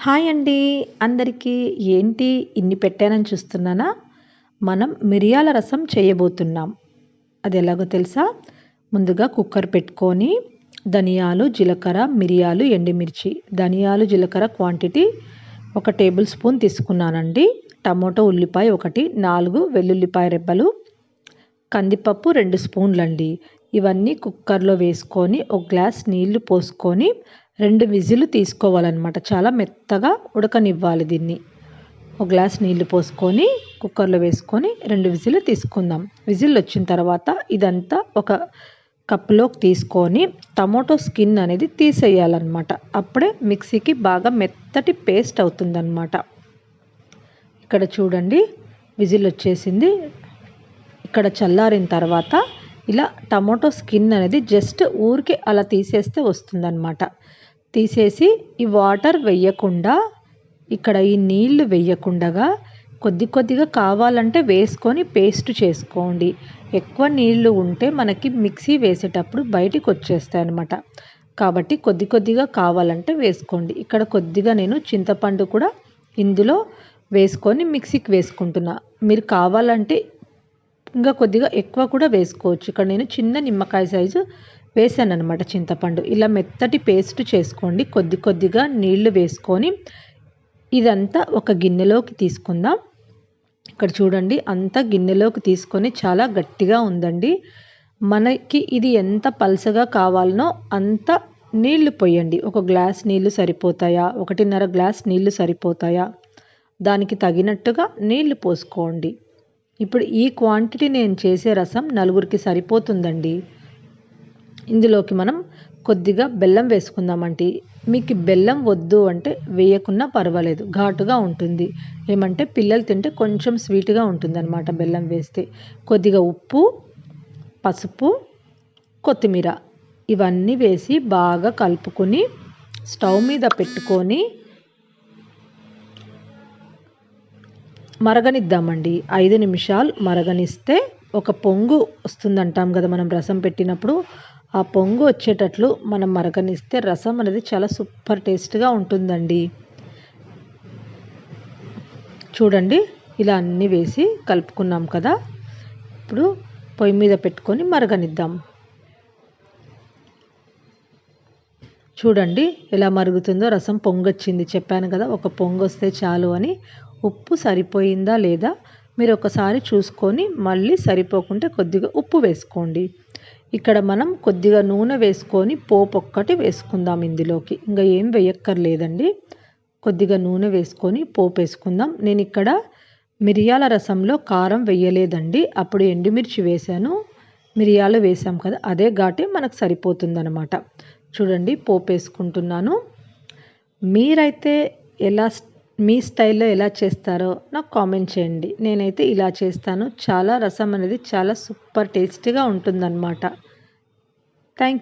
Hi అండి. అందరికీ ఏంటి ఇన్ని పెట్టానని చూస్తున్నానా? మనం మిరియాల రసం చేయబోతున్నాం. అది ఎలాగో తెలుసా? ముందుగా కుక్కర్ పెట్టుకొని ధనియాలు, జీలకర్ర, మిరియాలు, ఎండుమిర్చి. ధనియాలు, జీలకర్ర క్వాంటిటీ 1 టేబుల్ స్పూన్ తీసుకున్నానండి. టమోటా, ఉల్లిపాయ 1, 4 వెల్లుల్లిపాయ రెబ్బలు, కందిపప్పు 2 స్పూన్లండి. ఇవన్నీ కుక్కర్లో వేసుకొని ఒక గ్లాస్ నీళ్లు పోసుకొని 2 విజిల్లు తీసుకోవాలన్నమాట. చాలా మెత్తగా ఉడకనివ్వాలి దీన్ని. ఒక గ్లాస్ నీళ్లు పోసుకొని కుక్కర్లో వేసుకొని 2 విజిల్లు తీసుకుందాం. విజిల్ వచ్చిన తర్వాత ఇదంతా ఒక కప్లోకి తీసుకొని టమోటో స్కిన్ అనేది తీసేయాలన్నమాట. అప్పుడే మిక్సీకి బాగా మెత్తటి పేస్ట్ అవుతుందన్నమాట. ఇక్కడ చూడండి విజిల్ వచ్చేసింది. ఇక్కడ చల్లారిన తర్వాత ఇలా టమోటో స్కిన్ అనేది జస్ట్ ఊరికే అలా తీసేస్తే వస్తుందన్నమాట. తీసేసి ఈ వాటర్ వేయకుండా, ఇక్కడ ఈ నీళ్లు వేయకుండా కొద్ది కొద్దిగా కావాలంటే వేసుకొని పేస్ట్ చేసుకోండి. ఎక్కువ నీళ్లు ఉంటే మనకి మిక్సీ వేసేటప్పుడు బయటికి వచ్చేస్తాయి అన్నమాట. కాబట్టి కొద్ది కొద్దిగా కావాలంటే వేసుకోండి. ఇక్కడ కొద్దిగా నేను చింతపండు కూడా ఇందులో వేసుకొని మిక్సీకి వేసుకుంటున్నా. మీరు కావాలంటే ఇంకా కొద్దిగా ఎక్కువ కూడా వేసుకోవచ్చు. ఇక్కడ నేను చిన్న నిమ్మకాయ సైజు వేసాను అనమాట చింతపండు. ఇలా మెత్తటి పేస్ట్ చేసుకోండి. కొద్ది కొద్దిగా నీళ్లు వేసుకొని ఇదంతా ఒక గిన్నెలోకి తీసుకుందాం. ఇక్కడ చూడండి అంతా గిన్నెలోకి తీసుకొని చాలా గట్టిగా ఉందండి. మనకి ఇది ఎంత పల్చగా కావాలనో అంత నీళ్లు పోయండి. 1 గ్లాస్ నీళ్లు సరిపోతాయా, 1.5 గ్లాస్ నీళ్లు సరిపోతాయా, దానికి తగినట్టుగా నీళ్లు పోసుకోండి. ఇప్పుడు ఈ క్వాంటిటీ నేను చేసే రసం 4గురికి సరిపోతుందండి. ఇందులోకి మనం కొద్దిగా బెల్లం వేసుకుందామండి. మీకు బెల్లం వద్దు అంటే వేయకున్నా పర్వాలేదు, ఘాటుగా ఉంటుంది. ఏమంటే పిల్లలు తింటే కొంచెం స్వీట్గా ఉంటుందన్నమాట బెల్లం వేస్తే. కొద్దిగా ఉప్పు, పసుపు, కొత్తిమీర ఇవన్నీ వేసి బాగా కలుపుకొని స్టవ్ మీద పెట్టుకొని మరగనిద్దామండి. 5 నిమిషాలు మరగనిస్తే ఒక పొంగు వస్తుందంటాం కదా మనం రసం పెట్టినప్పుడు. ఆ పొంగు వచ్చేటట్లు మనం మరగనిస్తే రసం అనేది చాలా సూపర్ టేస్ట్గా ఉంటుందండి. చూడండి ఇలా అన్నీ వేసి కలుపుకున్నాం కదా. ఇప్పుడు పొయ్యి మీద పెట్టుకొని మరగనిద్దాం. చూడండి ఎలా మరుగుతుందో. రసం పొంగొచ్చింది, చెప్పాను కదా ఒక పొంగు వస్తే చాలు అని. ఉప్పు సరిపోయిందా లేదా మీరు ఒకసారి చూసుకొని మళ్ళీ సరిపోకుంటే కొద్దిగా ఉప్పు వేసుకోండి. ఇక్కడ మనం కొద్దిగా నూనె వేసుకొని పోపు ఒక్కటి వేసుకుందాం ఇందులోకి. ఇంకా ఏం వేయక్కర్లేదండి. కొద్దిగా నూనె వేసుకొని పోపు వేసుకుందాం. నేను ఇక్కడ మిరియాల రసంలో కారం వేయలేదండి. అప్పుడు ఎండుమిర్చి వేసాను, మిరియాలు వేసాం కదా, అదే ఘాటే మనకు సరిపోతుందన్నమాట. చూడండి పోపు వేసుకుంటున్నాను. మీరైతే మీ స్టైల్లో ఎలా చేస్తారో నాకు కామెంట్ చేయండి. నేనైతే ఇలా చేస్తాను. రసం అనేది చాలా సూపర్ టేస్టీగా ఉంటుందన్నమాట. థ్యాంక్